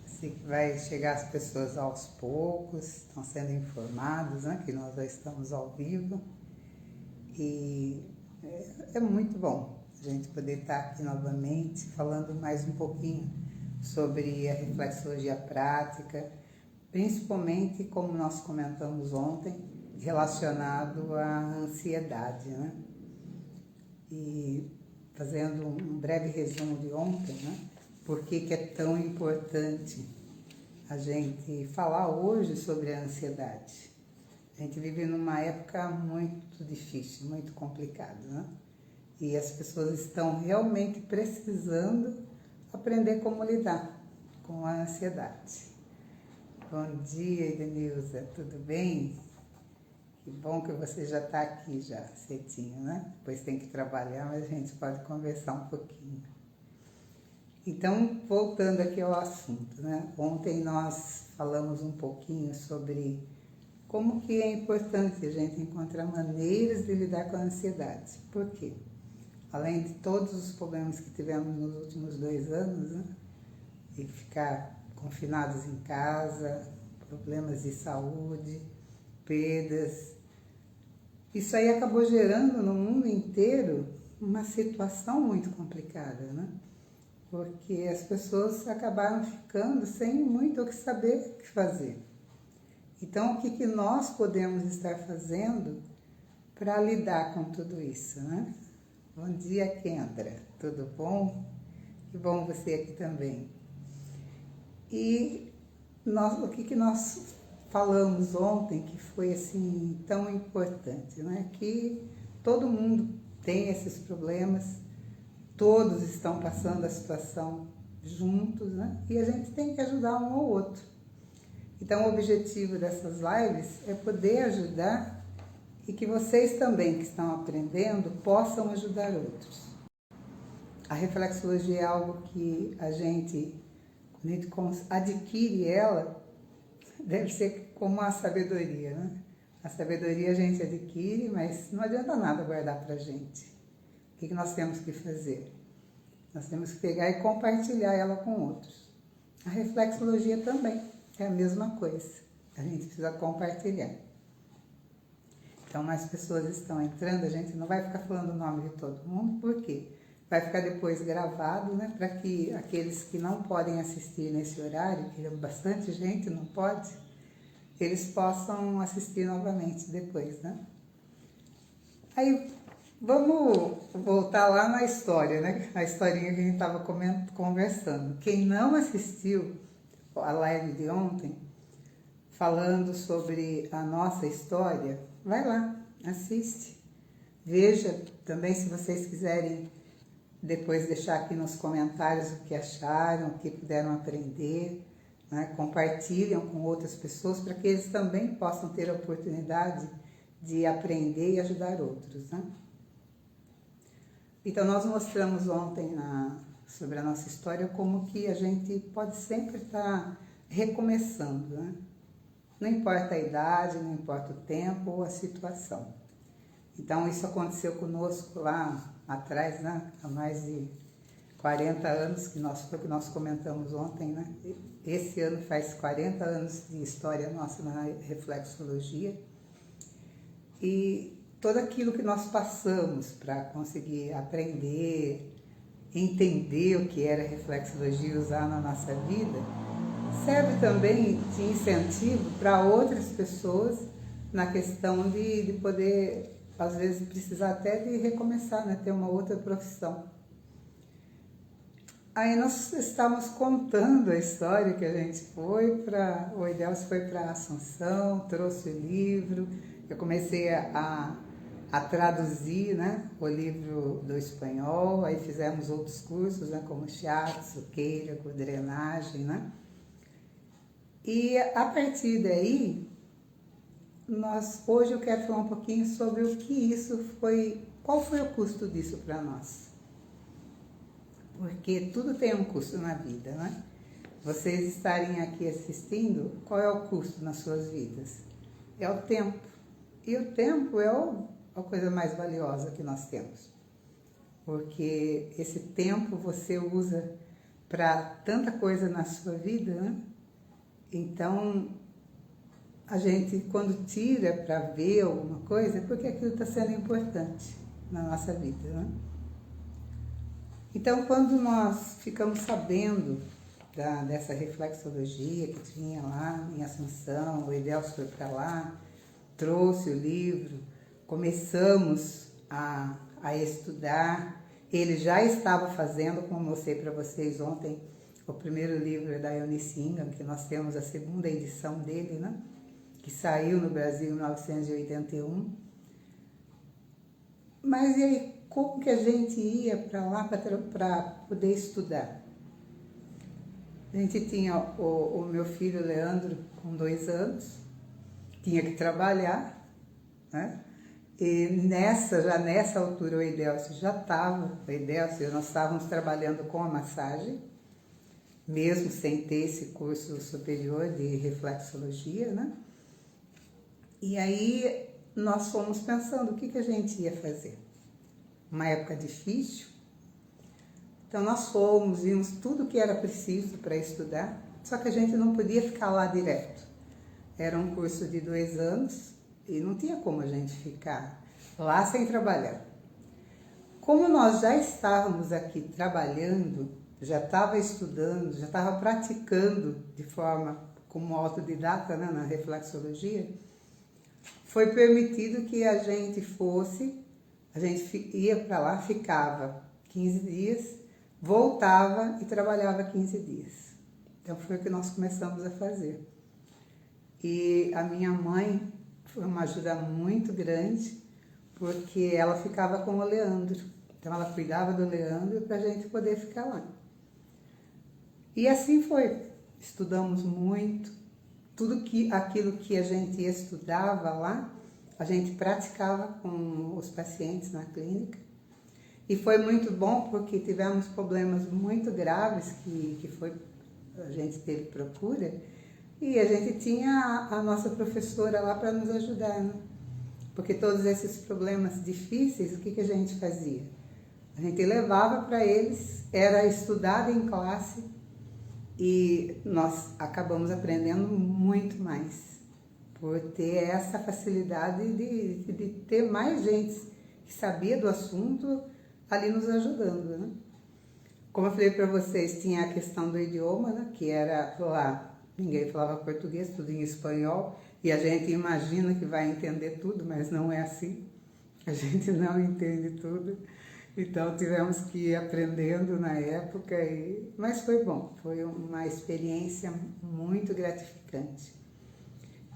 Assim que vai chegar as pessoas aos poucos, estão sendo informadas, né, que nós já estamos ao vivo. E é muito bom a gente poder estar aqui novamente falando mais um pouquinho sobre a reflexologia prática, principalmente, como nós comentamos ontem, relacionado à ansiedade, né? E fazendo um breve resumo de ontem, né? Por que é tão importante a gente falar hoje sobre a ansiedade? A gente vive numa época muito difícil, muito complicada, né? E as pessoas estão realmente precisando aprender como lidar com a ansiedade. Bom dia, Edenilza, tudo bem? Que bom que você já está aqui já, cedinho, né? Depois tem que trabalhar, mas a gente pode conversar um pouquinho. Então, voltando aqui ao assunto, né? Ontem nós falamos um pouquinho sobre como que é importante a gente encontrar maneiras de lidar com a ansiedade. Por quê? Além de todos os problemas que tivemos nos últimos 2 anos, né? De ficar confinados em casa, problemas de saúde, perdas. Isso aí acabou gerando no mundo inteiro uma situação muito complicada, né? Porque as pessoas acabaram ficando sem muito o que saber o que fazer. Então, o que nós podemos estar fazendo para lidar com tudo isso, né? Bom dia, Kendra. Tudo bom? Que bom você aqui também. E o que nós falamos ontem que foi assim tão importante, né? Que todo mundo tem esses problemas, todos estão passando a situação juntos, né? E a gente tem que ajudar um ao outro. Então, o objetivo dessas lives é poder ajudar e que vocês também que estão aprendendo possam ajudar outros. A reflexologia é algo que a gente, quando a gente adquire ela, deve ser como a sabedoria, né? A sabedoria a gente adquire, mas não adianta nada guardar pra gente. O que nós temos que fazer? Nós temos que pegar e compartilhar ela com outros. A reflexologia também é a mesma coisa. A gente precisa compartilhar. Então, mais pessoas estão entrando, a gente não vai ficar falando o nome de todo mundo, por quê? Vai ficar depois gravado, né? Para que aqueles que não podem assistir nesse horário, que é bastante gente, não pode, eles possam assistir novamente depois, né? Aí, vamos voltar lá na história, né? A historinha que a gente estava conversando. Quem não assistiu a live de ontem, falando sobre a nossa história, vai lá, assiste. Veja também, se vocês quiserem depois deixar aqui nos comentários o que acharam, o que puderam aprender, né? Compartilham com outras pessoas para que eles também possam ter a oportunidade de aprender e ajudar outros, né? Então, nós mostramos ontem sobre a nossa história como que a gente pode sempre estar recomeçando, né? Não importa a idade, não importa o tempo ou a situação. Então, isso aconteceu conosco lá atrás, né? Há mais de 40 anos, que nós comentamos ontem, né? Esse ano faz 40 anos de história nossa na reflexologia. E tudo aquilo que nós passamos para conseguir aprender, entender o que era reflexologia e usar na nossa vida, serve também de incentivo para outras pessoas na questão de poder, às vezes, precisar até de recomeçar, né? Ter uma outra profissão. Aí nós estávamos contando a história que a gente o Idelcio foi para Assunção, trouxe o livro, eu comecei a traduzir, né, o livro do espanhol, aí fizemos outros cursos, né, como shiatsu, queira, drenagem, né? E a partir daí, hoje eu quero falar um pouquinho sobre o que isso foi, qual foi o custo disso para nós. Porque tudo tem um custo na vida, né? Vocês estarem aqui assistindo, qual é o custo nas suas vidas? É o tempo. E o tempo é a coisa mais valiosa que nós temos. Porque esse tempo você usa para tanta coisa na sua vida, né? Então, a gente, quando tira para ver alguma coisa, é porque aquilo está sendo importante na nossa vida, né? Então, quando nós ficamos sabendo dessa reflexologia que tinha lá em Assunção, o Edelcio foi para lá, trouxe o livro, começamos a estudar. Ele já estava fazendo, como eu mostrei para vocês ontem, o primeiro livro da Eunice Ingham, que nós temos a segunda edição dele, né? Que saiu no Brasil em 1981. Mas e aí, como que a gente ia para lá para poder estudar? A gente tinha o meu filho Leandro com 2 anos, tinha que trabalhar, né? E já nessa altura o Edelcio já estava, o Edelcio e nós estávamos trabalhando com a massagem, mesmo sem ter esse curso superior de reflexologia, né? E aí nós fomos pensando o que a gente ia fazer. Uma época difícil, então nós fomos, vimos tudo que era preciso para estudar, só que a gente não podia ficar lá direto. Era um curso de 2 anos e não tinha como a gente ficar lá sem trabalhar. Como nós já estávamos aqui trabalhando, já estava estudando, já estava praticando de forma como autodidata, né, na reflexologia, foi permitido que a gente ia para lá, ficava 15 dias, voltava e trabalhava 15 dias. Então foi o que nós começamos a fazer. E a minha mãe foi uma ajuda muito grande, porque ela ficava com o Leandro. Então ela cuidava do Leandro para a gente poder ficar lá. E assim foi. Estudamos muito. Aquilo que a gente estudava lá, a gente praticava com os pacientes na clínica. E foi muito bom porque tivemos problemas muito graves a gente teve procura. E a gente tinha a nossa professora lá para nos ajudar, né? Porque todos esses problemas difíceis, o que a gente fazia? A gente levava para eles, era estudado em classe e nós acabamos aprendendo muito mais por ter essa facilidade de ter mais gente que sabia do assunto ali nos ajudando, né? Como eu falei para vocês, tinha a questão do idioma, né? Que era lá. Ninguém falava português, tudo em espanhol, e a gente imagina que vai entender tudo, mas não é assim. A gente não entende tudo. Então tivemos que ir aprendendo na época, mas foi bom, foi uma experiência muito gratificante.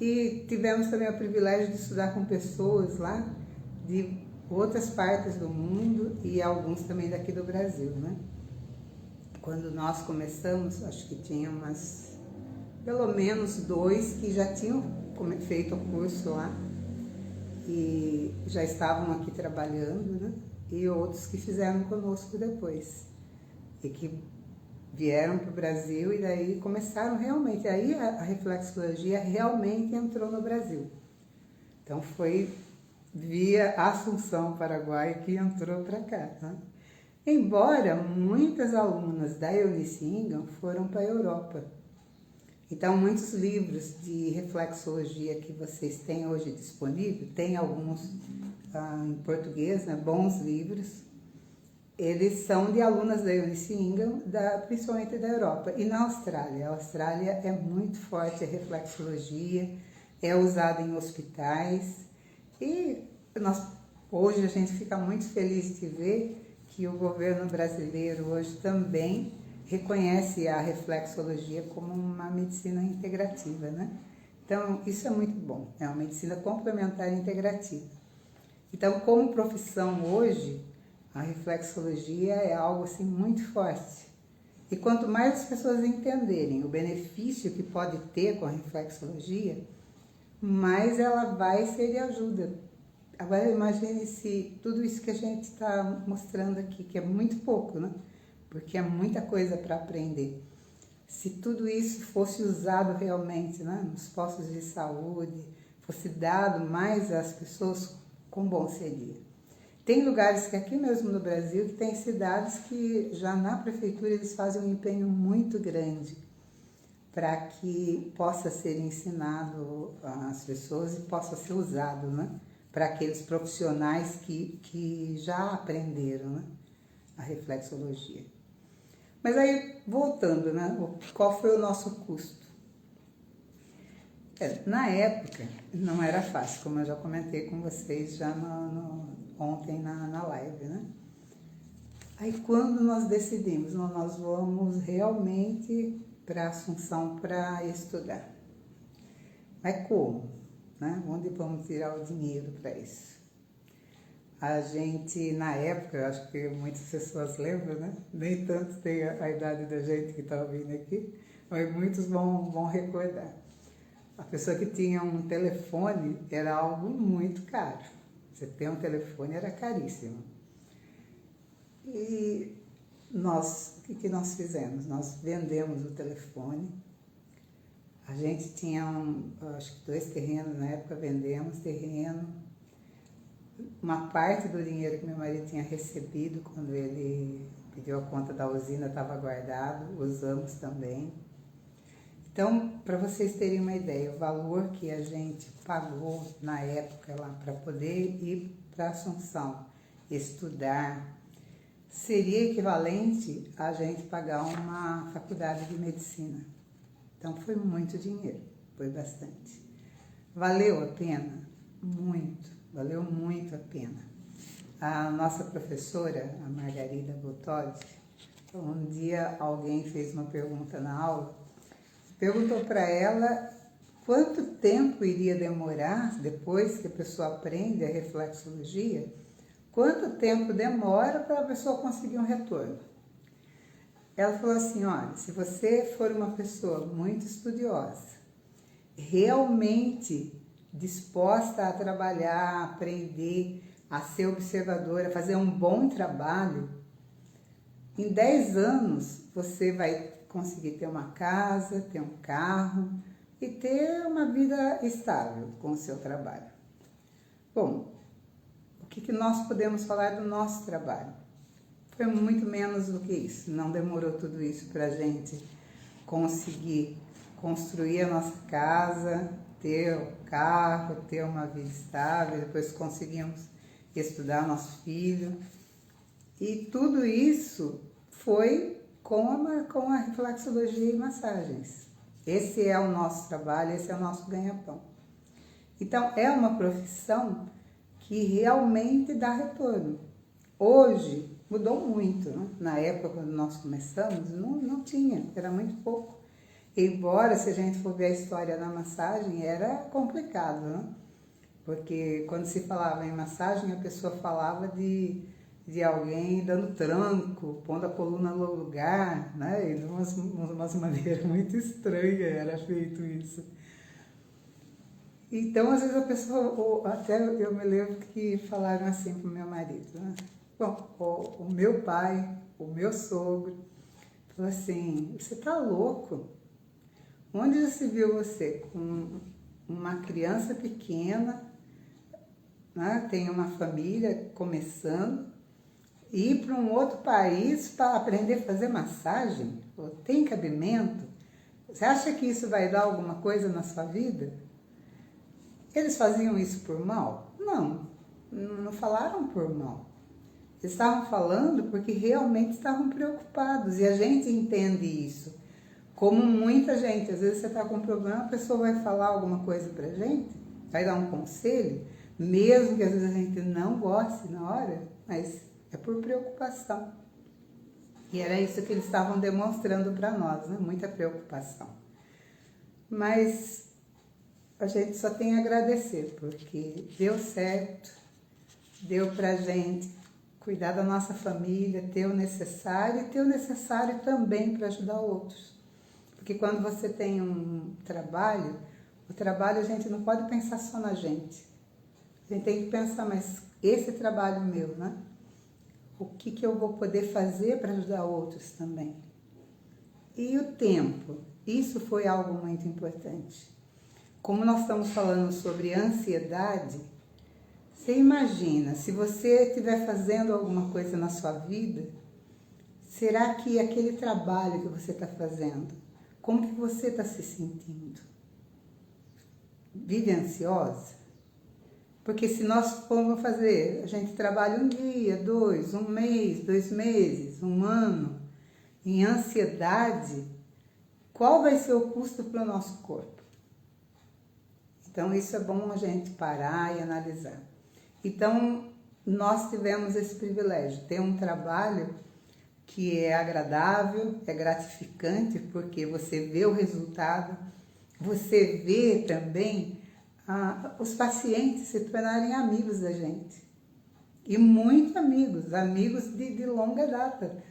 E tivemos também o privilégio de estudar com pessoas lá de outras partes do mundo e alguns também daqui do Brasil, né? Quando nós começamos, acho que tinha pelo menos 2 que já tinham feito o curso lá e já estavam aqui trabalhando, né? E outros que fizeram conosco depois e que vieram para o Brasil e daí começaram realmente, aí a reflexologia realmente entrou no Brasil. Então foi via Assunção, Paraguai, que entrou para cá, né? Embora muitas alunas da Eunice Ingham foram para a Europa. Então, muitos livros de reflexologia que vocês têm hoje disponível, tem alguns em português, né, bons livros, eles são de alunas da Eunice Ingham, principalmente da Europa. E na Austrália, a Austrália é muito forte a reflexologia, é usada em hospitais. E hoje a gente fica muito feliz de ver que o governo brasileiro hoje também reconhece a reflexologia como uma medicina integrativa, né? Então, isso é muito bom, é uma medicina complementar e integrativa. Então, como profissão hoje, a reflexologia é algo assim muito forte. E quanto mais as pessoas entenderem o benefício que pode ter com a reflexologia, mais ela vai ser de ajuda. Agora, imagine se tudo isso que a gente está mostrando aqui, que é muito pouco, né? Porque é muita coisa para aprender. Se tudo isso fosse usado realmente, né, nos postos de saúde, fosse dado mais às pessoas, quão bom seria. Tem lugares que aqui mesmo no Brasil, que tem cidades que já na prefeitura eles fazem um empenho muito grande para que possa ser ensinado às pessoas e possa ser usado, né? Para aqueles profissionais que já aprenderam, né? A reflexologia. Mas aí, voltando, né? Qual foi o nosso custo? Na época, não era fácil, como eu já comentei com vocês já ontem na live, né? Aí, quando nós decidimos, nós vamos realmente para Assunção para estudar. Mas como? Né? Onde vamos tirar o dinheiro para isso? A gente, na época, eu acho que muitas pessoas lembram, né? Nem tantos têm a idade da gente que está ouvindo aqui, mas muitos vão recordar. A pessoa que tinha um telefone era algo muito caro. Você ter um telefone era caríssimo. E o que nós fizemos? Nós vendemos o telefone. A gente tinha, acho que 2 terrenos na época, vendemos terreno. Uma parte do dinheiro que meu marido tinha recebido quando ele pediu a conta da usina estava guardado, usamos também. Então, para vocês terem uma ideia, o valor que a gente pagou na época lá para poder ir para Assunção estudar, seria equivalente a gente pagar uma faculdade de medicina. Então, foi muito dinheiro, foi bastante. Valeu a pena? Muito, valeu muito a pena. A nossa professora, a Margarida Bottoli, um dia alguém fez uma pergunta na aula, perguntou para ela quanto tempo iria demorar, depois que a pessoa aprende a reflexologia, quanto tempo demora para a pessoa conseguir um retorno. Ela falou assim, olha, se você for uma pessoa muito estudiosa, realmente disposta a trabalhar, a aprender, a ser observadora, a fazer um bom trabalho, em 10 anos você vai conseguir ter uma casa, ter um carro e ter uma vida estável com o seu trabalho. Bom, o que nós podemos falar do nosso trabalho? Foi muito menos do que isso, não demorou tudo isso para a gente conseguir construir a nossa casa, ter o carro, ter uma vida estável, depois conseguimos estudar nosso filho. E tudo isso foi com a reflexologia e massagens. Esse é o nosso trabalho, esse é o nosso ganha-pão. Então, é uma profissão que realmente dá retorno. Hoje, mudou muito, né? Na época, quando nós começamos, não tinha, era muito pouco. Embora, se a gente for ver a história da massagem, era complicado, né? Porque quando se falava em massagem, a pessoa falava de alguém dando tranco, pondo a coluna no lugar, né? E de umas maneiras muito estranhas era feito isso. Então, às vezes a pessoa, até eu me lembro que falaram assim para o meu marido, né? Bom, o meu pai, o meu sogro, falou assim, você tá louco? Onde já se viu você com uma criança pequena, né? Tem uma família começando, ir para um outro país para aprender a fazer massagem? Tem cabimento? Você acha que isso vai dar alguma coisa na sua vida? Eles faziam isso por mal? Não falaram por mal. Eles estavam falando porque realmente estavam preocupados. E a gente entende isso. Como muita gente, às vezes você está com um problema, a pessoa vai falar alguma coisa pra gente, vai dar um conselho, mesmo que às vezes a gente não goste na hora, mas é por preocupação. E era isso que eles estavam demonstrando para nós, né? Muita preocupação. Mas a gente só tem a agradecer, porque deu certo, deu pra gente cuidar da nossa família, ter o necessário e ter o necessário também para ajudar outros. Porque quando você tem um trabalho, o trabalho a gente não pode pensar só na gente. A gente tem que pensar, mas esse trabalho meu, né? O que eu vou poder fazer para ajudar outros também? E o tempo, isso foi algo muito importante. Como nós estamos falando sobre ansiedade, Você imagina, se você estiver fazendo alguma coisa na sua vida, será que aquele trabalho que você está fazendo, como que você está se sentindo? Vive ansiosa? Porque se nós formos fazer, a gente trabalha um dia, dois, um mês, 2 meses, um ano, em ansiedade, qual vai ser o custo para o nosso corpo? Então, isso é bom a gente parar e analisar. Então, nós tivemos esse privilégio, ter um trabalho que é agradável, é gratificante, porque você vê o resultado, você vê também os pacientes se tornarem amigos da gente. E muito amigos de longa data.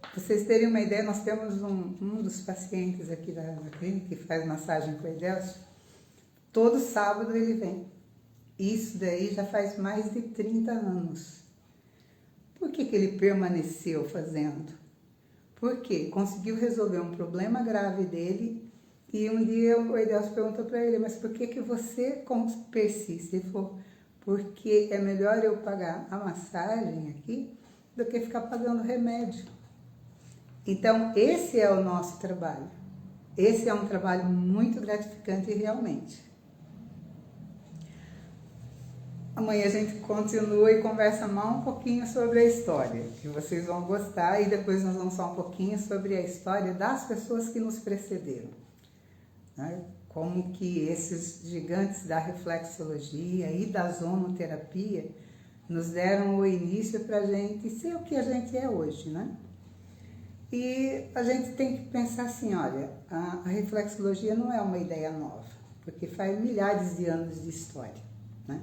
Pra vocês terem uma ideia, nós temos um dos pacientes aqui da clínica que faz massagem com o Edelcio. Todo sábado ele vem. Isso daí já faz mais de 30 anos. Por que ele permaneceu fazendo? Porque conseguiu resolver um problema grave dele e um dia o Edelcio perguntou para ele, mas por que você persiste? Ele falou, porque é melhor eu pagar a massagem aqui do que ficar pagando remédio. Então, esse é o nosso trabalho. Esse é um trabalho muito gratificante realmente. Amanhã a gente continua e conversa mais um pouquinho sobre a história, que vocês vão gostar, e depois nós vamos falar um pouquinho sobre a história das pessoas que nos precederam. Né? Como que esses gigantes da reflexologia e da zonoterapia nos deram o início para a gente ser o que a gente é hoje, né? E a gente tem que pensar assim, olha, a reflexologia não é uma ideia nova, porque faz milhares de anos de história, né?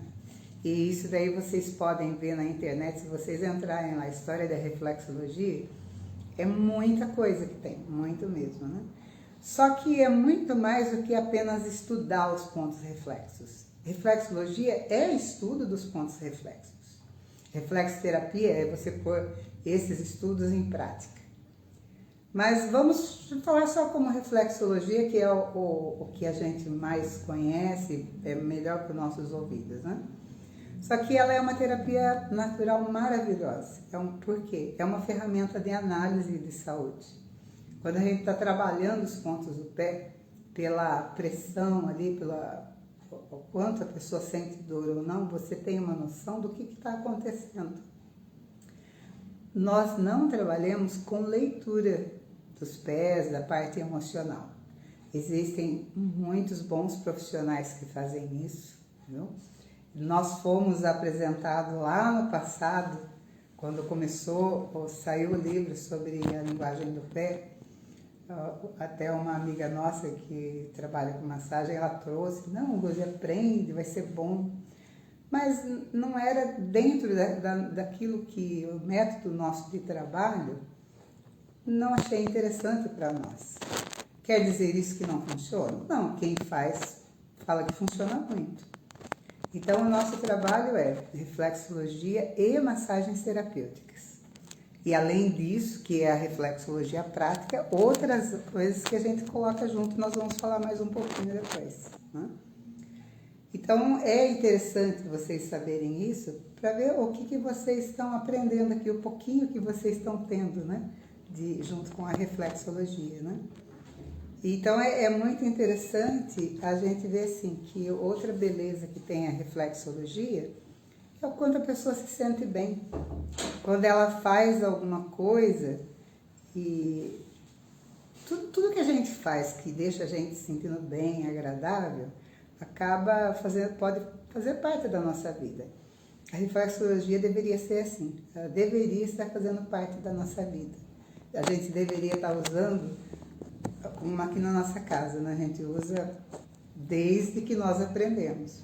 E isso daí vocês podem ver na internet, se vocês entrarem na história da reflexologia, é muita coisa que tem, muito mesmo, né? Só que é muito mais do que apenas estudar os pontos reflexos. Reflexologia é estudo dos pontos reflexos. Reflexoterapia é você pôr esses estudos em prática. Mas vamos falar só como reflexologia, que é o que a gente mais conhece, é melhor para os nossos ouvidos, né? Só que ela é uma terapia natural maravilhosa. Por quê? É uma ferramenta de análise de saúde. Quando a gente está trabalhando os pontos do pé, pela pressão ali, o quanto a pessoa sente dor ou não, você tem uma noção do que está acontecendo. Nós não trabalhamos com leitura dos pés, da parte emocional. Existem muitos bons profissionais que fazem isso, viu? Nós fomos apresentados lá no passado, quando saiu o livro sobre a linguagem do pé, até uma amiga nossa que trabalha com massagem, ela trouxe, não, Rose, aprende, vai ser bom. Mas não era dentro daquilo que o método nosso de trabalho, não achei interessante para nós. Quer dizer isso que não funciona? Não, quem faz fala que funciona muito. Então, o nosso trabalho é reflexologia e massagens terapêuticas. E além disso, que é a reflexologia prática, outras coisas que a gente coloca junto, nós vamos falar mais um pouquinho depois, né? Então, é interessante vocês saberem isso, para ver o que vocês estão aprendendo aqui, o pouquinho que vocês estão tendo, né? Junto com a reflexologia, né? Então, é muito interessante a gente ver assim, que outra beleza que tem a reflexologia é o quanto a pessoa se sente bem. Quando ela faz alguma coisa e tudo que a gente faz que deixa a gente se sentindo bem, agradável, pode fazer parte da nossa vida. A reflexologia deveria ser assim, ela deveria estar fazendo parte da nossa vida. A gente deveria estar usando uma aqui na nossa casa, né? A gente usa desde que nós aprendemos.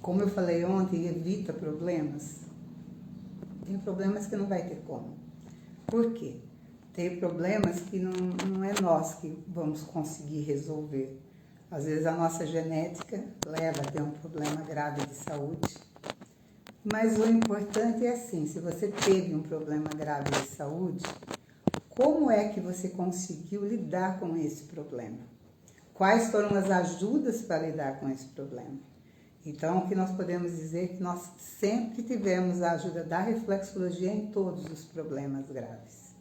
Como eu falei ontem, evita problemas. Tem problemas que não vai ter como. Por quê? Tem problemas que não é nós que vamos conseguir resolver. Às vezes a nossa genética leva a ter um problema grave de saúde. Mas o importante é assim, se você teve um problema grave de saúde, como é que você conseguiu lidar com esse problema? Quais foram as ajudas para lidar com esse problema? Então, o que nós podemos dizer é que nós sempre tivemos a ajuda da reflexologia em todos os problemas graves.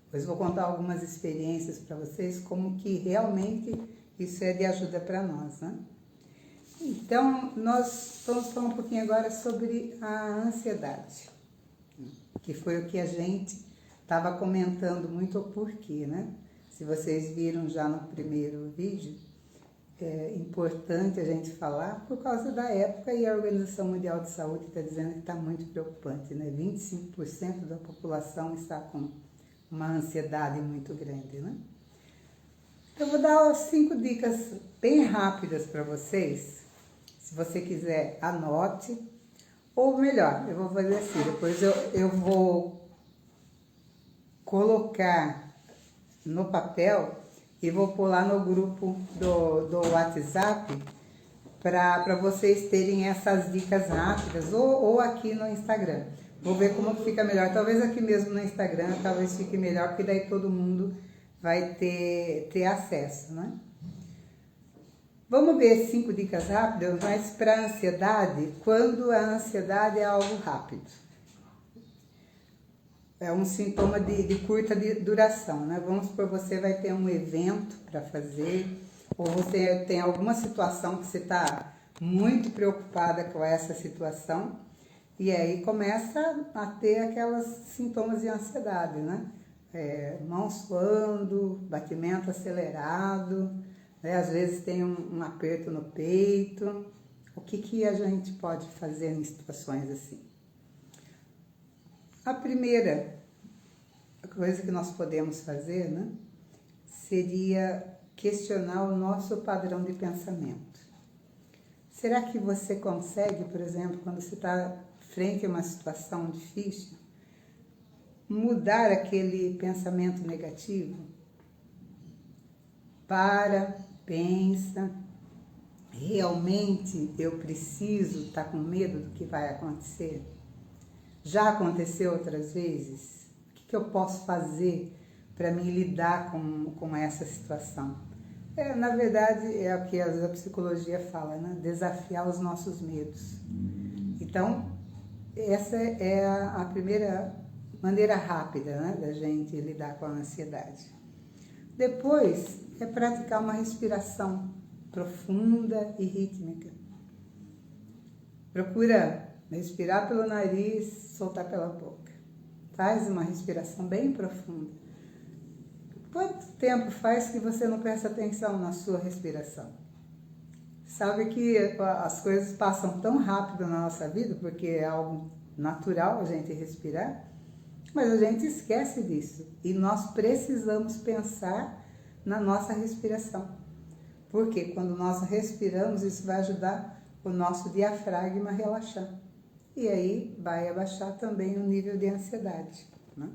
Depois vou contar algumas experiências para vocês, como que realmente isso é de ajuda para nós, né? Então, nós vamos falar um pouquinho agora sobre a ansiedade, que foi o que a gente estava comentando muito o porquê, né? Se vocês viram já no primeiro vídeo, é importante a gente falar por causa da época, e a Organização Mundial de Saúde está dizendo que está muito preocupante, né? 25% da população está com uma ansiedade muito grande, né? Eu vou dar 5 dicas bem rápidas para vocês. Se você quiser, anote. Ou melhor, eu vou fazer assim, depois eu vou colocar no papel e vou pôr lá no grupo do WhatsApp para vocês terem essas dicas rápidas, ou aqui no Instagram. Vou ver como fica melhor. Talvez aqui mesmo no Instagram, talvez fique melhor, porque daí todo mundo vai ter acesso, né? Vamos ver 5 dicas rápidas, mas para ansiedade, quando a ansiedade é algo rápido. É um sintoma de curta duração, né? Vamos supor, você vai ter um evento para fazer, ou você tem alguma situação que você está muito preocupada com essa situação, e aí começa a ter aquelas sintomas de ansiedade, né? Mão suando, batimento acelerado, né? Às vezes tem um aperto no peito. O que a gente pode fazer em situações assim? A primeira coisa que nós podemos fazer, né, seria questionar o nosso padrão de pensamento. Será que você consegue, por exemplo, quando você está frente a uma situação difícil, mudar aquele pensamento negativo? Para, pensa, realmente eu preciso estar com medo do que vai acontecer? Já aconteceu outras vezes? O que eu posso fazer para me lidar com essa situação? Na verdade, é o que a psicologia fala, né? Desafiar os nossos medos. Então, essa é a primeira maneira rápida, né, da gente lidar com a ansiedade. Depois, é praticar uma respiração profunda e rítmica. Procura respirar pelo nariz, soltar pela boca. Faz uma respiração bem profunda. Quanto tempo faz que você não presta atenção na sua respiração? Sabe que as coisas passam tão rápido na nossa vida, porque é algo natural a gente respirar, mas a gente esquece disso. E nós precisamos pensar na nossa respiração. Porque quando nós respiramos, isso vai ajudar o nosso diafragma a relaxar. E aí vai abaixar também o nível de ansiedade, né?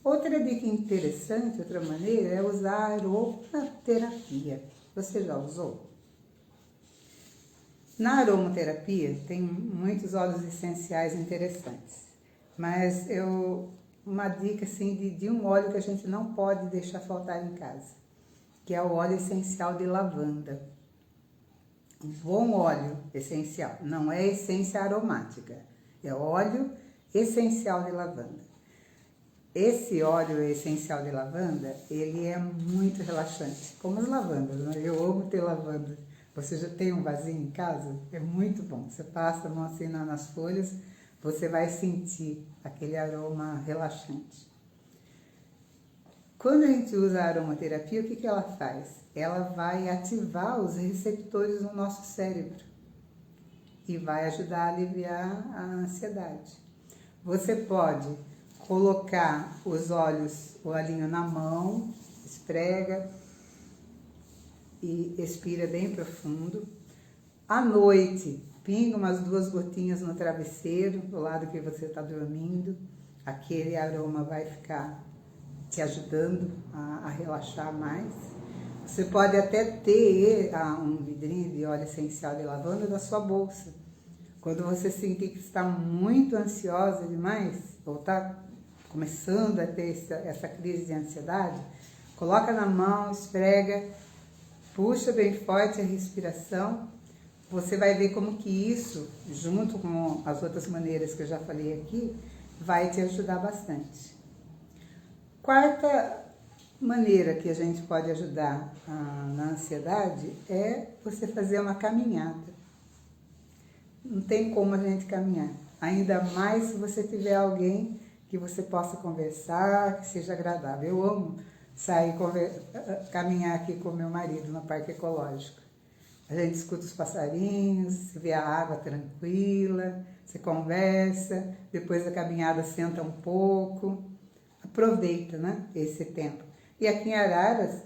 Outra dica interessante, outra maneira, é usar a aromaterapia. Você já usou? Na aromaterapia tem muitos óleos essenciais interessantes, mas uma dica assim de um óleo que a gente não pode deixar faltar em casa, que é o óleo essencial de lavanda. Um bom óleo essencial, não é essência aromática, é óleo essencial de lavanda. Esse óleo essencial de lavanda, ele é muito relaxante, como as lavandas, né? Eu amo ter lavanda. Você já tem um vasinho em casa? É muito bom. Você passa a mão assim nas folhas, você vai sentir aquele aroma relaxante. Quando a gente usa a aromaterapia, o que ela faz? Ela vai ativar os receptores no nosso cérebro e vai ajudar a aliviar a ansiedade. Você pode colocar os óleos, o olhinho na mão, esfrega e expira bem profundo. À noite, pinga umas 2 gotinhas no travesseiro, do lado que você está dormindo. Aquele aroma vai ficar te ajudando a relaxar mais. Você pode até ter um vidrinho de óleo essencial de lavanda na sua bolsa. Quando você sentir que está muito ansiosa demais, ou está começando a ter essa crise de ansiedade, coloca na mão, esfrega, puxa bem forte a respiração, você vai ver como que isso, junto com as outras maneiras que eu já falei aqui, vai te ajudar bastante. Quarta maneira que a gente pode ajudar na ansiedade é você fazer uma caminhada. Não tem como a gente caminhar, ainda mais se você tiver alguém que você possa conversar, que seja agradável. Eu amo sair caminhar aqui com meu marido no parque ecológico. A gente escuta os passarinhos, você vê a água tranquila, você conversa, depois da caminhada senta um pouco, aproveita, né, esse tempo. E aqui em Araras,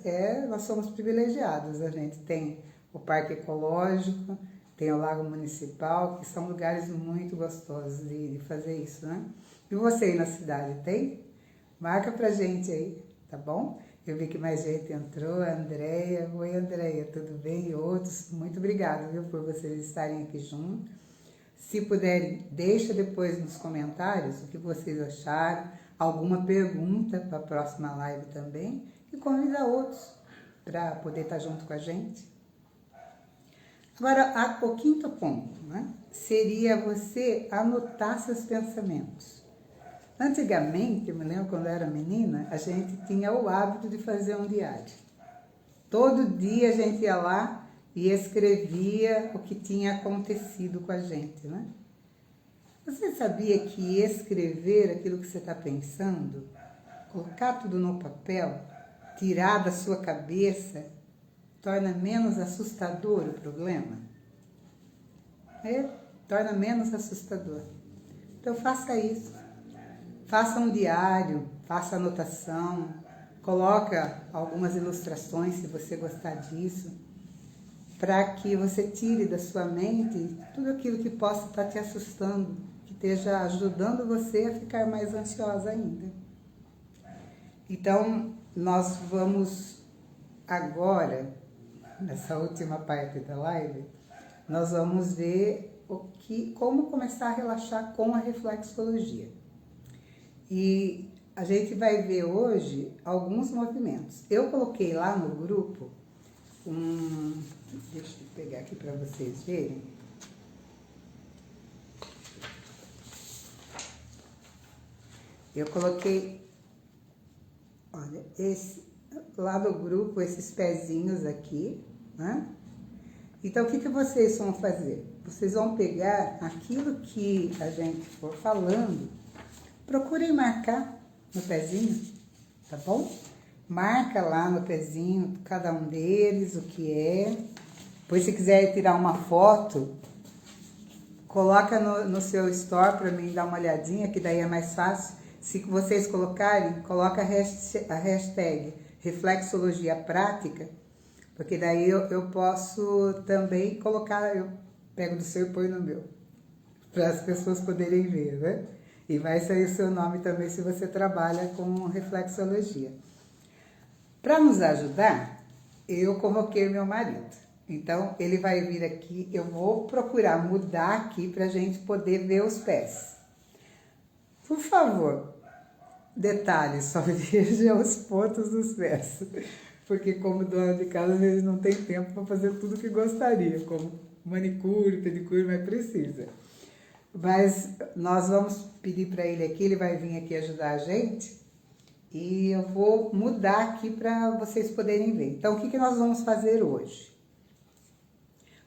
nós somos privilegiados, a gente tem o Parque Ecológico, tem o Lago Municipal, que são lugares muito gostosos de fazer isso, né? E você aí na cidade tem? Marca pra gente aí, tá bom? Eu vi que mais gente entrou, a Andréia. Oi, Andréia, tudo bem? E outros, muito obrigada, viu, por vocês estarem aqui juntos. Se puderem, deixa depois nos comentários o que vocês acharam, alguma pergunta para a próxima live também, e convida outros para poder estar junto com a gente. Agora, o quinto ponto, né, seria você anotar seus pensamentos. Antigamente, eu me lembro quando eu era menina, a gente tinha o hábito de fazer um diário. Todo dia a gente ia lá e escrevia o que tinha acontecido com a gente, né? Você sabia que escrever aquilo que você está pensando, colocar tudo no papel, tirar da sua cabeça, torna menos assustador o problema? Torna menos assustador. Então faça isso. Faça um diário, faça anotação, coloca algumas ilustrações se você gostar disso, para que você tire da sua mente tudo aquilo que possa estar te assustando, que esteja ajudando você a ficar mais ansiosa ainda. Então, nós vamos agora, nessa última parte da live, nós vamos ver como começar a relaxar com a reflexologia. E a gente vai ver hoje alguns movimentos. Eu coloquei lá no grupo deixa eu pegar aqui para vocês verem. Eu coloquei, olha, lá no grupo, esses pezinhos aqui, né? Então, o que vocês vão fazer? Vocês vão pegar aquilo que a gente for falando. Procurem marcar no pezinho, tá bom? Marca lá no pezinho cada um deles, o que é. Depois, se quiser tirar uma foto, coloca no seu store para mim dar uma olhadinha, que daí é mais fácil. Se vocês colocarem, coloca a hashtag reflexologia prática, porque daí eu posso também colocar, eu pego do seu e põe no meu, para as pessoas poderem ver, né? E vai sair o seu nome também se você trabalha com reflexologia. Para nos ajudar, eu convoquei meu marido. Então, ele vai vir aqui, eu vou procurar mudar aqui para a gente poder ver os pés. Por favor, detalhe, só veja os pontos dos pés. Porque como dona de casa, às vezes não tem tempo para fazer tudo o que gostaria, como manicure, pedicure, mas precisa. Mas nós vamos pedir para ele aqui, ele vai vir aqui ajudar a gente e eu vou mudar aqui para vocês poderem ver. Então, o que nós vamos fazer hoje?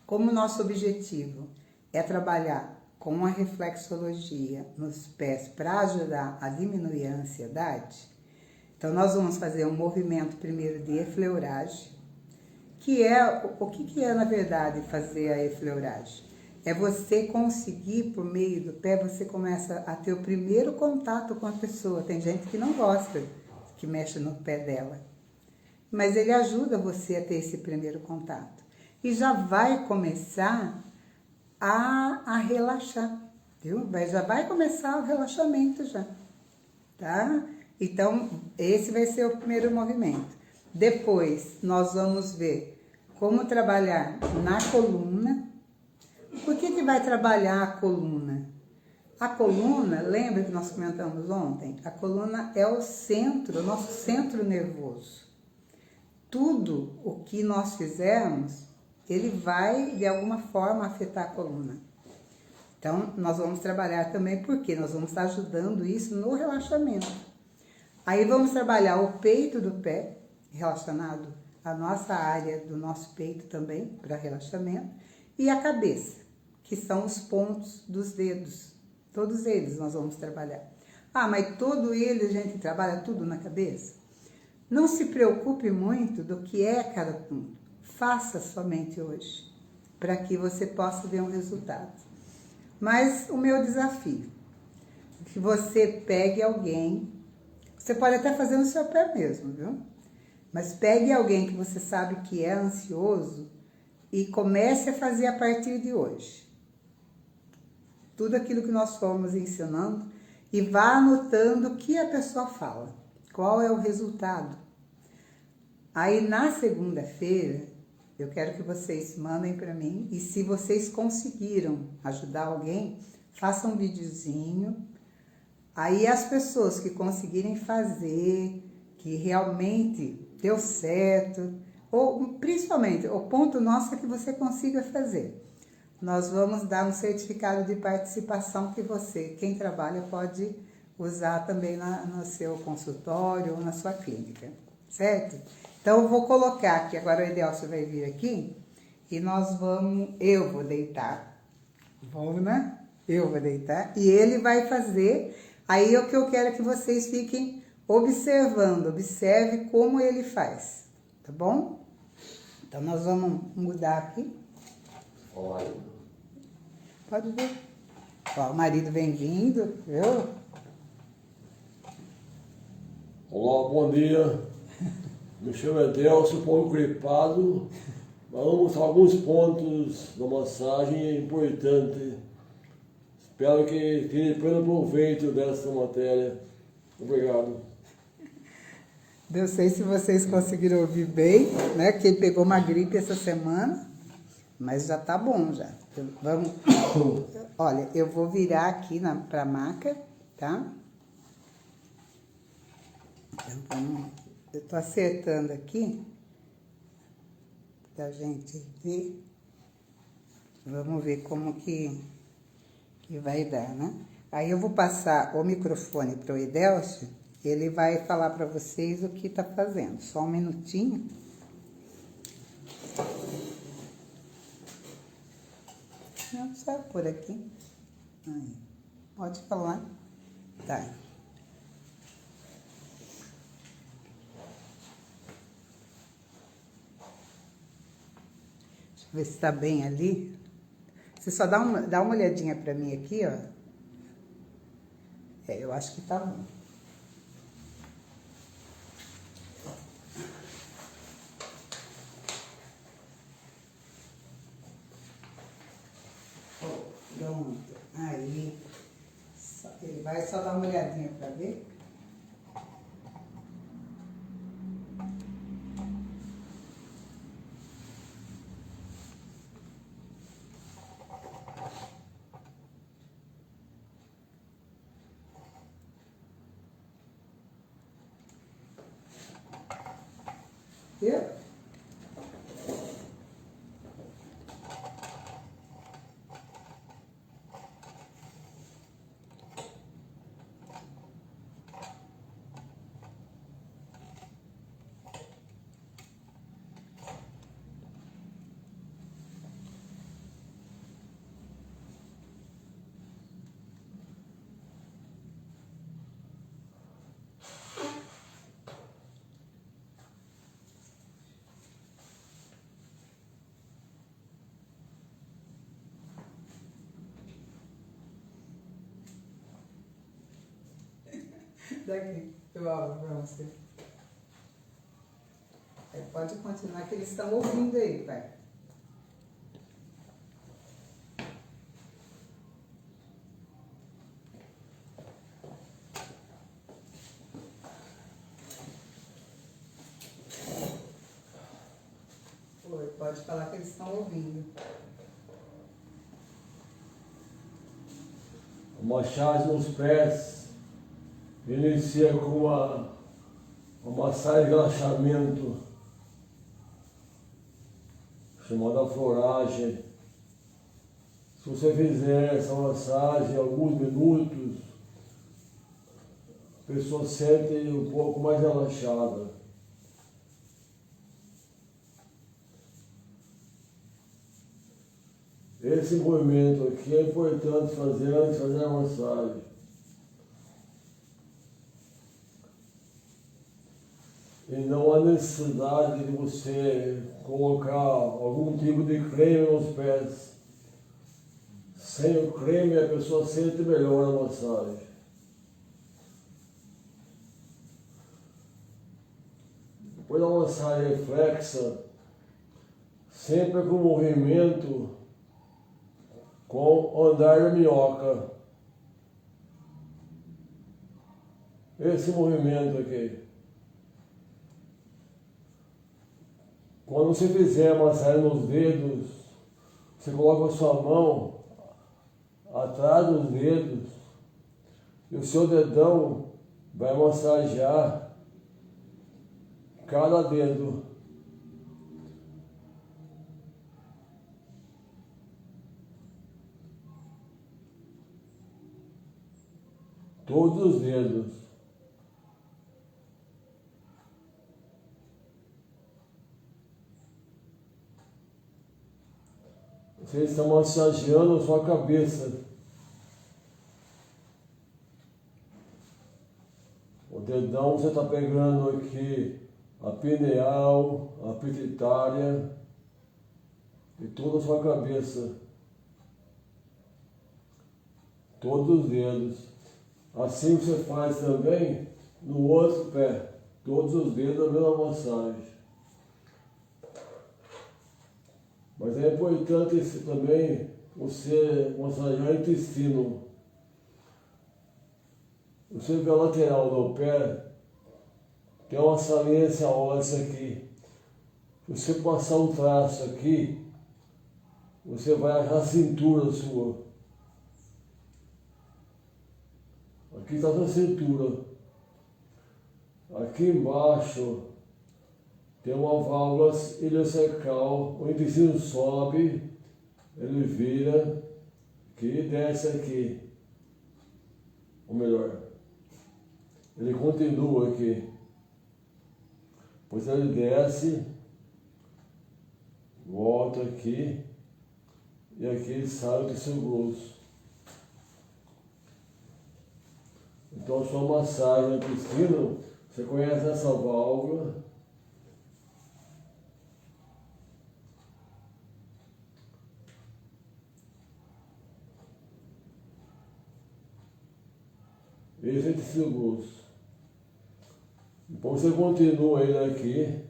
Como nosso objetivo é trabalhar com a reflexologia nos pés para ajudar a diminuir a ansiedade, então nós vamos fazer um movimento primeiro de efleuragem, que é, o que é na verdade fazer a efleuragem? É você conseguir, por meio do pé, você começa a ter o primeiro contato com a pessoa. Tem gente que não gosta que mexa no pé dela, mas ele ajuda você a ter esse primeiro contato. E já vai começar a relaxar, viu? Já vai começar o relaxamento já, tá? Então, esse vai ser o primeiro movimento. Depois, nós vamos ver como trabalhar na coluna. Por que vai trabalhar a coluna? A coluna, lembra que nós comentamos ontem? A coluna é o centro, o nosso centro nervoso. Tudo o que nós fizermos ele vai de alguma forma afetar a coluna. Então, nós vamos trabalhar também, porque nós vamos estar ajudando isso no relaxamento. Aí vamos trabalhar o peito do pé, relacionado à nossa área do nosso peito também, para relaxamento, e a cabeça, que são os pontos dos dedos. Todos eles nós vamos trabalhar. Ah, mas todo ele a gente trabalha tudo na cabeça? Não se preocupe muito do que é cada ponto. Faça somente hoje, para que você possa ver um resultado. Mas o meu desafio é que você pegue alguém, você pode até fazer no seu pé mesmo, viu? Mas pegue alguém que você sabe que é ansioso e comece a fazer a partir de hoje. Tudo aquilo que nós fomos ensinando e vá anotando o que a pessoa fala, qual é o resultado. Aí na segunda-feira, eu quero que vocês mandem para mim e se vocês conseguiram ajudar alguém, façam um videozinho. Aí as pessoas que conseguirem fazer, que realmente deu certo, ou principalmente o ponto nosso é que você consiga fazer. Nós vamos dar um certificado de participação que você, quem trabalha, pode usar também no seu consultório ou na sua clínica, certo? Então, eu vou colocar aqui, agora o Edelcio vai vir aqui, e eu vou deitar, eu vou deitar, e ele vai fazer, aí o que eu quero é que vocês fiquem observando, observe como ele faz, tá bom? Então, nós vamos mudar aqui. Olha. Pode ver. Ó, o marido vem vindo, viu? Olá, bom dia. Me chamo Edelcio, Paulo Crepado. Vamos mostrar alguns pontos da massagem importante. Espero que tire pleno proveito dessa matéria. Obrigado. Não sei se vocês conseguiram ouvir bem, né? Que ele pegou uma gripe essa semana, mas já tá bom já. Vamos. Olha, eu vou virar aqui para a maca, tá? Então, vamos. Eu tô acertando aqui pra gente ver. Vamos ver como que vai dar, né? Aí eu vou passar o microfone para o Edelcio, ele vai falar para vocês o que tá fazendo. Só um minutinho. Não, só por aqui. Aí. Pode falar. Tá. Ver se está bem ali. Você só dá uma olhadinha para mim aqui, ó. Eu acho que tá bom. Pronto. Aí. Ele vai só dar uma olhadinha para ver. Viu? Daqui, eu abro para você. Pode continuar, que eles estão ouvindo aí, pai. Pode falar que eles estão ouvindo. A massagem nos pés inicia com uma massagem de relaxamento chamada floragem. Se você fizer essa massagem alguns minutos, a pessoa sente um pouco mais relaxada. Esse movimento aqui é importante fazer antes de fazer a massagem. E não há necessidade de você colocar algum tipo de creme nos pés. Sem o creme a pessoa sente melhor a massagem. Depois da massagem reflexa, sempre com movimento, com o andar da minhoca. Esse movimento aqui. Quando você fizer a massagem nos dedos, você coloca a sua mão atrás dos dedos e o seu dedão vai massagear cada dedo. Todos os dedos. Você está massageando a sua cabeça. O dedão você está pegando aqui a pineal, a pituitária e toda a sua cabeça. Todos os dedos. Assim você faz também no outro pé. Todos os dedos da mesma massagem. Mas é importante também você massagear o intestino. Você vê a lateral do pé, tem uma saliência óssea aqui. Se você passar um traço aqui, você vai achar a cintura sua. Aqui está a sua cintura. Aqui embaixo tem uma válvula iliocecal, o intestino sobe, ele vira aqui e desce aqui. Ou melhor, ele continua aqui. Depois ele desce, volta aqui e aqui sai o intestino grosso. Então a sua massagem no intestino, você conhece essa válvula. Esse é o intestino grosso. Depois você continua ele aqui.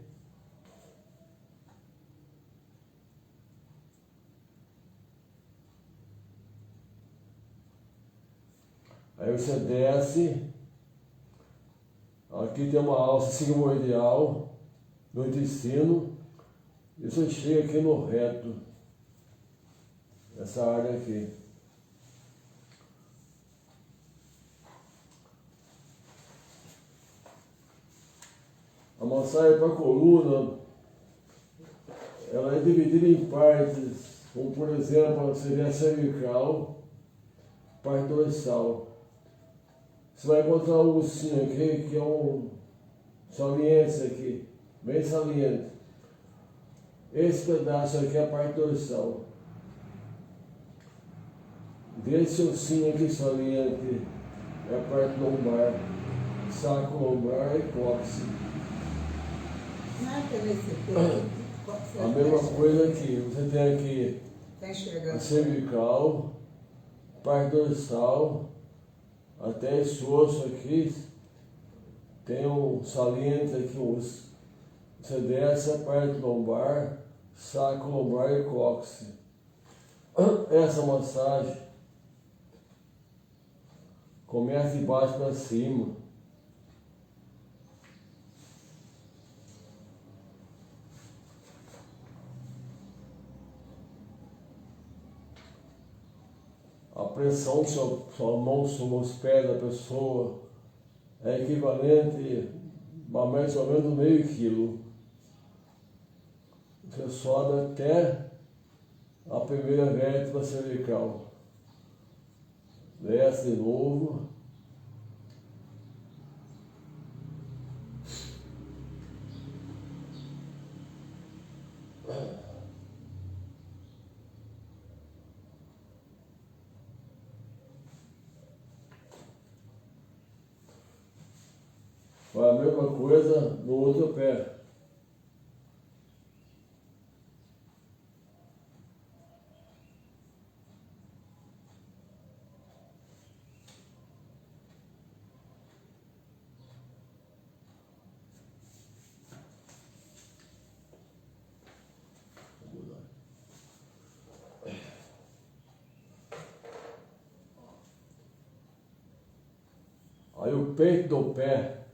Aí você desce. Aqui tem uma alça sigmoidial no intestino. E você chega aqui no reto. Essa área aqui. A massagem para a coluna, ela é dividida em partes, como por exemplo, seria a cervical, parte dorsal. Você vai encontrar um ossinho aqui, que é um saliente aqui, bem saliente. Esse pedaço aqui é a parte dorsal. Desse ossinho aqui saliente é a parte lombar, saco lombar e cóccix. A mesma coisa aqui, você tem aqui a cervical, parte dorsal, até esse osso aqui, tem um saliente aqui, você desce a parte lombar, saco lombar e cóccix. Essa massagem começa de baixo para cima. A pressão de sua mão sobre os pés da pessoa é equivalente a mais ou menos meio quilo. Você sobe até a primeira vértebra cervical. Desce de novo. Faz a mesma coisa no outro pé. Aí o peito do pé.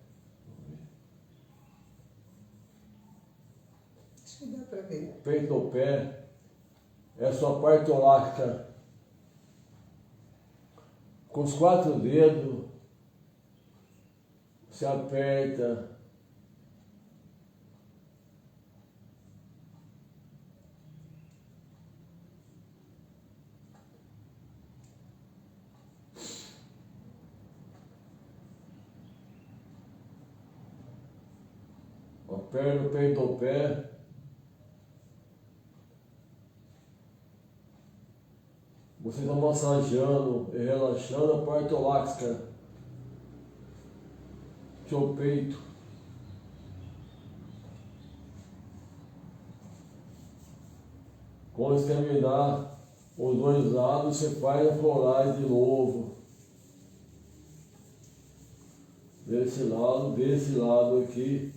Acho que dá para ver. O peito do pé é a sua parte torácica. Com os 4 dedos, você aperta. Aperta o peito do pé. Você está massageando e relaxando a parte torácica, que é o peito. Quando você terminar os 2 lados, você faz a florais de novo. Desse lado aqui.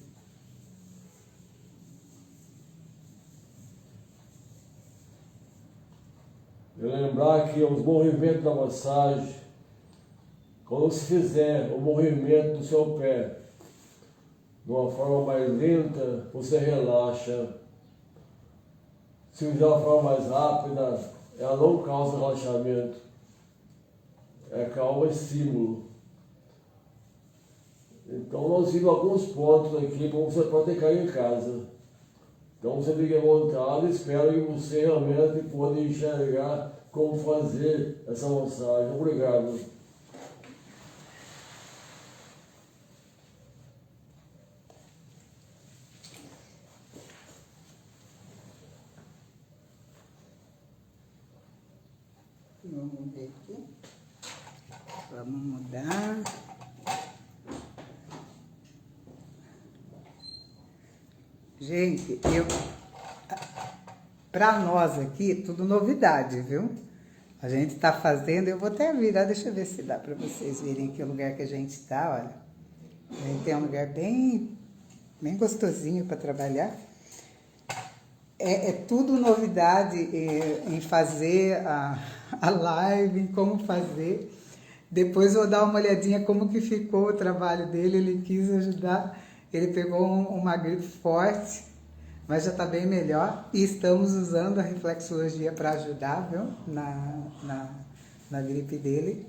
Eu lembrar que os movimentos da massagem, quando você fizer o movimento do seu pé de uma forma mais lenta, você relaxa. Se fizer de uma forma mais rápida, ela não causa relaxamento. É calma estímulo. Então nós vimos alguns pontos aqui para você praticar em casa. Então você fique à vontade, espero que você realmente possa enxergar como fazer essa massagem. Obrigado. Vamos ver aqui. Vamos mudar. Gente, para nós aqui, tudo novidade, viu? A gente está fazendo, eu vou até virar, deixa eu ver se dá para vocês verem aqui o lugar que a gente está, olha. A gente tem um lugar bem gostosinho para trabalhar. É tudo novidade em fazer a live, em como fazer. Depois vou dar uma olhadinha como que ficou o trabalho dele, ele quis ajudar. Ele pegou uma gripe forte, mas já está bem melhor. E estamos usando a reflexologia para ajudar, viu? Na gripe dele.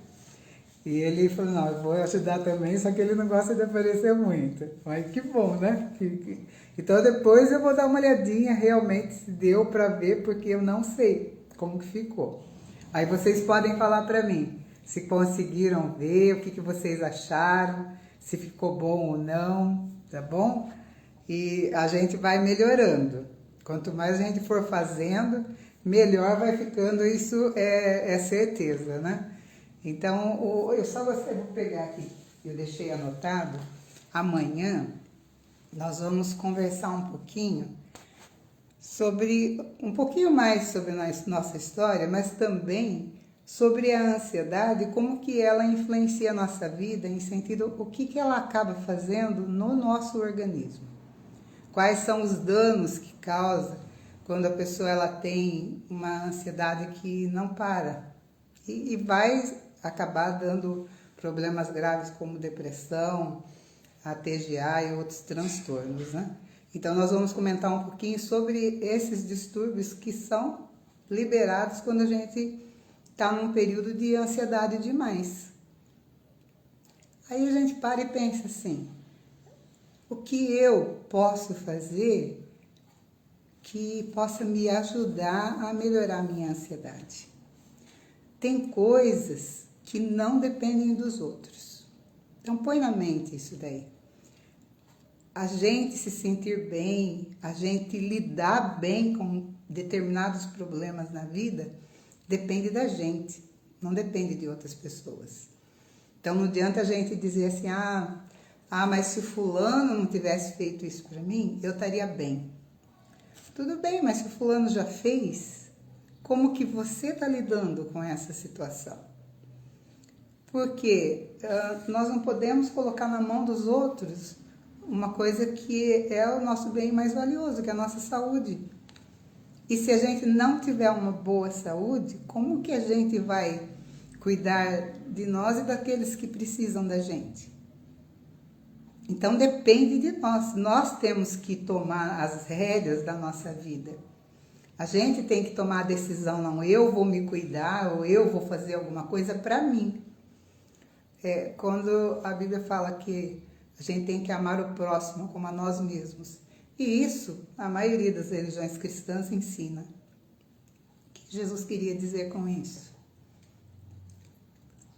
E ele falou, não, eu vou ajudar também, só que ele não gosta de aparecer muito. Mas que bom, né? Então depois eu vou dar uma olhadinha realmente se deu para ver, porque eu não sei como que ficou. Aí vocês podem falar para mim se conseguiram ver, o que vocês acharam, se ficou bom ou não, tá bom? E a gente vai melhorando. Quanto mais a gente for fazendo, melhor vai ficando, isso é certeza, né? Então, eu só vou pegar aqui, eu deixei anotado, amanhã nós vamos conversar um pouquinho mais sobre a nossa história, mas também sobre a ansiedade, como que ela influencia a nossa vida, em sentido, o que ela acaba fazendo no nosso organismo. Quais são os danos que causa quando a pessoa ela tem uma ansiedade que não para e vai acabar dando problemas graves como depressão, a TGA e outros transtornos, né? Então nós vamos comentar um pouquinho sobre esses distúrbios que são liberados quando a gente está num período de ansiedade demais. Aí a gente para e pensa assim, o que eu posso fazer que possa me ajudar a melhorar a minha ansiedade. Tem coisas que não dependem dos outros. Então põe na mente isso daí. A gente se sentir bem, a gente lidar bem com determinados problemas na vida, depende da gente, não depende de outras pessoas. Então não adianta a gente dizer assim, mas se o fulano não tivesse feito isso para mim, eu estaria bem. Tudo bem, mas se o fulano já fez, como que você está lidando com essa situação? Porque nós não podemos colocar na mão dos outros uma coisa que é o nosso bem mais valioso, que é a nossa saúde. E se a gente não tiver uma boa saúde, como que a gente vai cuidar de nós e daqueles que precisam da gente? Então depende de nós. Nós temos que tomar as rédeas da nossa vida. A gente tem que tomar a decisão, não, eu vou me cuidar ou eu vou fazer alguma coisa para mim. Quando a Bíblia fala que a gente tem que amar o próximo como a nós mesmos. E isso, a maioria das religiões cristãs ensina. O que Jesus queria dizer com isso?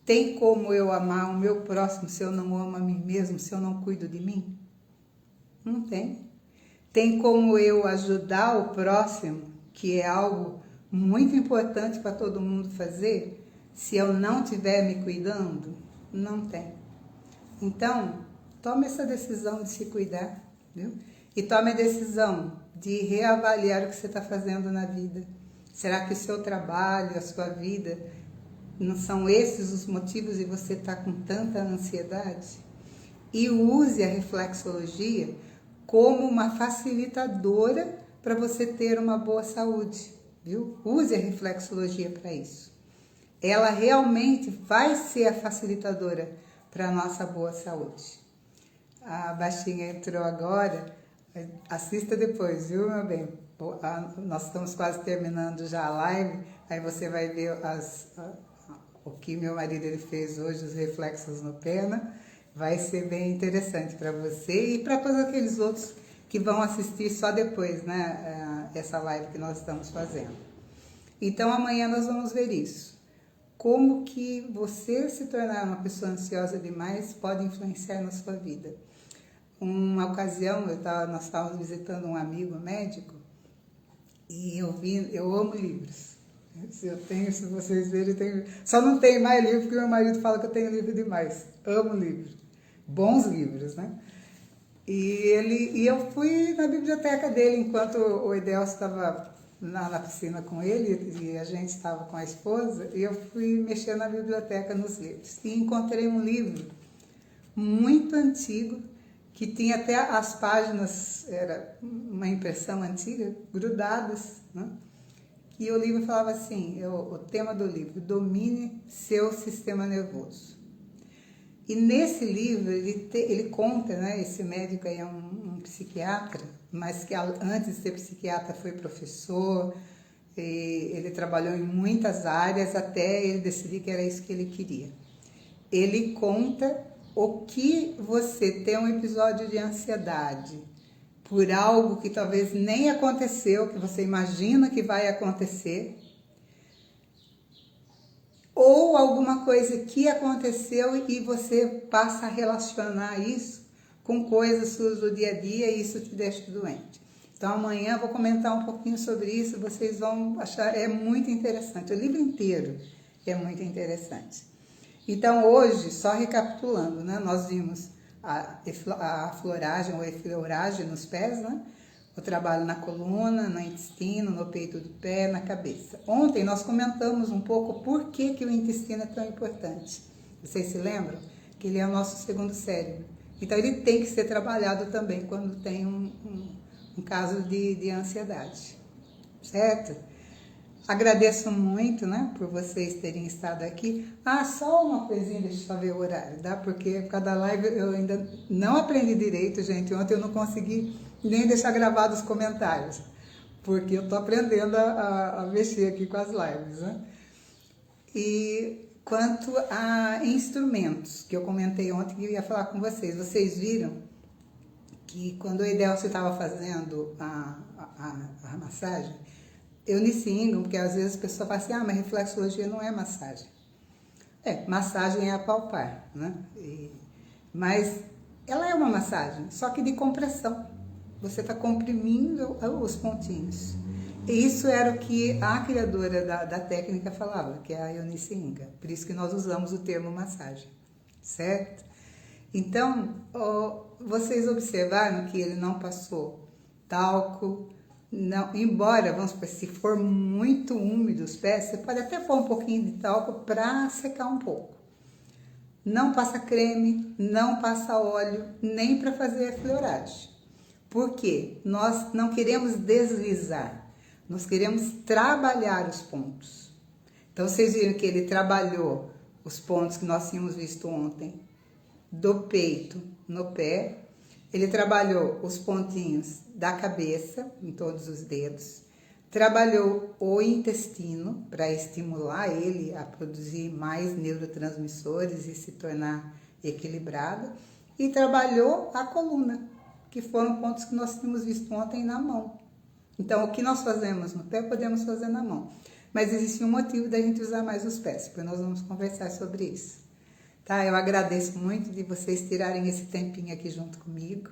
Tem como eu amar o meu próximo se eu não amo a mim mesmo, se eu não cuido de mim? Não tem. Tem como eu ajudar o próximo, que é algo muito importante para todo mundo fazer, se eu não estiver me cuidando? Não tem. Então, tome essa decisão de se cuidar, viu? E tome a decisão de reavaliar o que você está fazendo na vida. Será que o seu trabalho, a sua vida, não são esses os motivos e você está com tanta ansiedade? E use a reflexologia como uma facilitadora para você ter uma boa saúde, viu? Use a reflexologia para isso. Ela realmente vai ser a facilitadora para a nossa boa saúde. A baixinha entrou agora, assista depois, viu, meu bem? Nós estamos quase terminando já a live, aí você vai ver o que meu marido ele fez hoje, os reflexos no pena. Vai ser bem interessante para você e para todos aqueles outros que vão assistir só depois, né? Essa live que nós estamos fazendo. Então amanhã nós vamos ver isso. Como que você se tornar uma pessoa ansiosa demais pode influenciar na sua vida. Uma ocasião, nós estávamos visitando um amigo médico e eu amo livros. Se vocês verem, só não tenho mais livro porque meu marido fala que eu tenho livro demais. Amo livros, bons livros, né? E eu fui na biblioteca dele enquanto o Edelcio estava na piscina com ele e a gente estava com a esposa, e eu fui mexer na biblioteca nos livros. E encontrei um livro muito antigo, que tinha até as páginas, era uma impressão antiga, grudadas, né? E o livro falava assim, o tema do livro, domine seu sistema nervoso. E nesse livro ele conta, né, esse médico aí é um psiquiatra, mas que antes de ser psiquiatra foi professor, ele trabalhou em muitas áreas até ele decidir que era isso que ele queria. Ele conta o que você tem um episódio de ansiedade por algo que talvez nem aconteceu, que você imagina que vai acontecer, ou alguma coisa que aconteceu e você passa a relacionar isso com coisas suas do dia a dia e isso te deixa doente. Então amanhã eu vou comentar um pouquinho sobre isso, vocês vão achar, é muito interessante, o livro inteiro é muito interessante. Então hoje, só recapitulando, né, nós vimos a floragem ou efleuragem nos pés, né? O trabalho na coluna, no intestino, no peito do pé, na cabeça. Ontem nós comentamos um pouco por que o intestino é tão importante. Vocês se lembram? Que ele é o nosso segundo cérebro. Então ele tem que ser trabalhado também quando tem um caso de ansiedade. Certo? Agradeço muito, né, por vocês terem estado aqui. Só uma coisinha, deixa eu só ver o horário, tá? Porque por causa da live eu ainda não aprendi direito, gente. Ontem eu não consegui nem deixar gravado os comentários, porque eu tô aprendendo a mexer aqui com as lives, né? E quanto a instrumentos, que eu comentei ontem que eu ia falar com vocês, vocês viram que quando o Edelcio estava fazendo a massagem, Eunice Ingram, porque às vezes a pessoa fala assim, mas reflexologia não é massagem. Massagem é apalpar, né? Mas ela é uma massagem, só que de compressão. Você está comprimindo os pontinhos. E isso era o que a criadora da técnica falava, que é a Eunice Ingram. Por isso que nós usamos o termo massagem, certo? Então, vocês observaram que ele não passou talco, não, embora, vamos supor, se for muito úmido os pés, você pode até pôr um pouquinho de talco para secar um pouco. Não passa creme, não passa óleo, nem para fazer a fleuragem. Por quê? Nós não queremos deslizar, nós queremos trabalhar os pontos. Então, vocês viram que ele trabalhou os pontos que nós tínhamos visto ontem, do peito no pé. Ele trabalhou os pontinhos da cabeça, em todos os dedos. Trabalhou o intestino para estimular ele a produzir mais neurotransmissores e se tornar equilibrado. E trabalhou a coluna, que foram pontos que nós tínhamos visto ontem na mão. Então, o que nós fazemos no pé, podemos fazer na mão. Mas existe um motivo da gente usar mais os pés, porque nós vamos conversar sobre isso. Tá? Eu agradeço muito de vocês tirarem esse tempinho aqui junto comigo.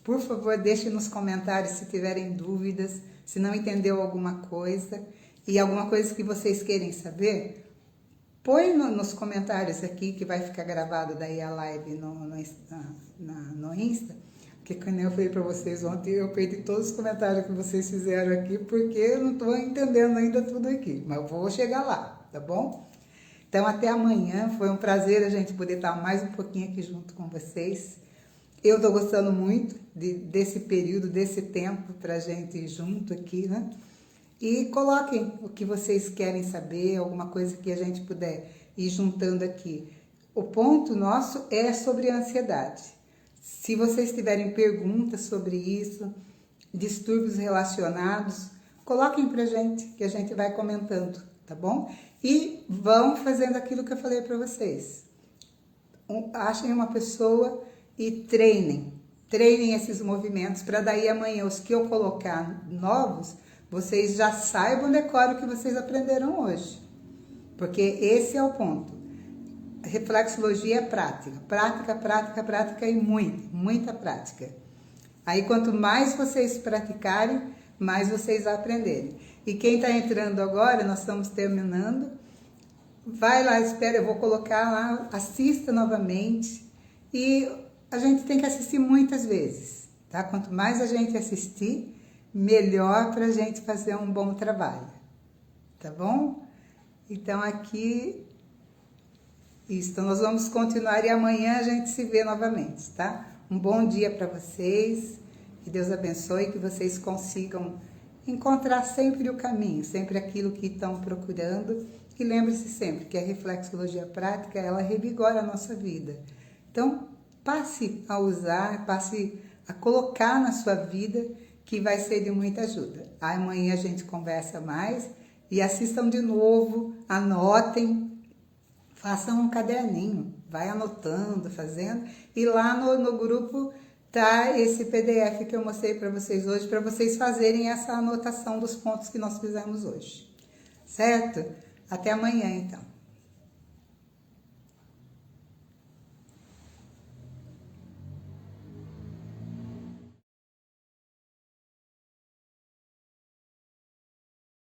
Por favor, deixem nos comentários se tiverem dúvidas, se não entendeu alguma coisa e alguma coisa que vocês querem saber, põe nos comentários aqui, que vai ficar gravado daí a live no Insta, porque quando eu falei para vocês ontem, eu perdi todos os comentários que vocês fizeram aqui, porque eu não estou entendendo ainda tudo aqui, mas eu vou chegar lá, tá bom? Então, até amanhã. Foi um prazer a gente poder estar mais um pouquinho aqui junto com vocês. Eu estou gostando muito desse período, desse tempo para a gente ir junto aqui, né? E coloquem o que vocês querem saber, alguma coisa que a gente puder ir juntando aqui. O ponto nosso é sobre a ansiedade. Se vocês tiverem perguntas sobre isso, distúrbios relacionados, coloquem pra gente, que a gente vai comentando, tá bom? E vão fazendo aquilo que eu falei para vocês. Achem uma pessoa e treinem esses movimentos, para daí amanhã os que eu colocar novos, vocês já saibam, decoram o que vocês aprenderam hoje. Porque esse é o ponto. Reflexologia é prática, prática, prática, prática e muita prática. Aí quanto mais vocês praticarem, mais vocês aprenderem. E quem está entrando agora, nós estamos terminando, vai lá, espera, eu vou colocar lá, assista novamente. E a gente tem que assistir muitas vezes, tá? Quanto mais a gente assistir, melhor para a gente fazer um bom trabalho, tá bom? Então aqui, isso, nós vamos continuar e amanhã a gente se vê novamente, tá? Um bom dia para vocês, que Deus abençoe, que vocês consigam encontrar sempre o caminho, sempre aquilo que estão procurando. E lembre-se sempre que a reflexologia prática, ela revigora a nossa vida. Então, passe a usar, passe a colocar na sua vida, que vai ser de muita ajuda. Amanhã a gente conversa mais e assistam de novo, anotem, façam um caderninho, vai anotando, fazendo. E lá no grupo tá esse PDF que eu mostrei para vocês hoje, para vocês fazerem essa anotação dos pontos que nós fizemos hoje. Certo? Até amanhã, então.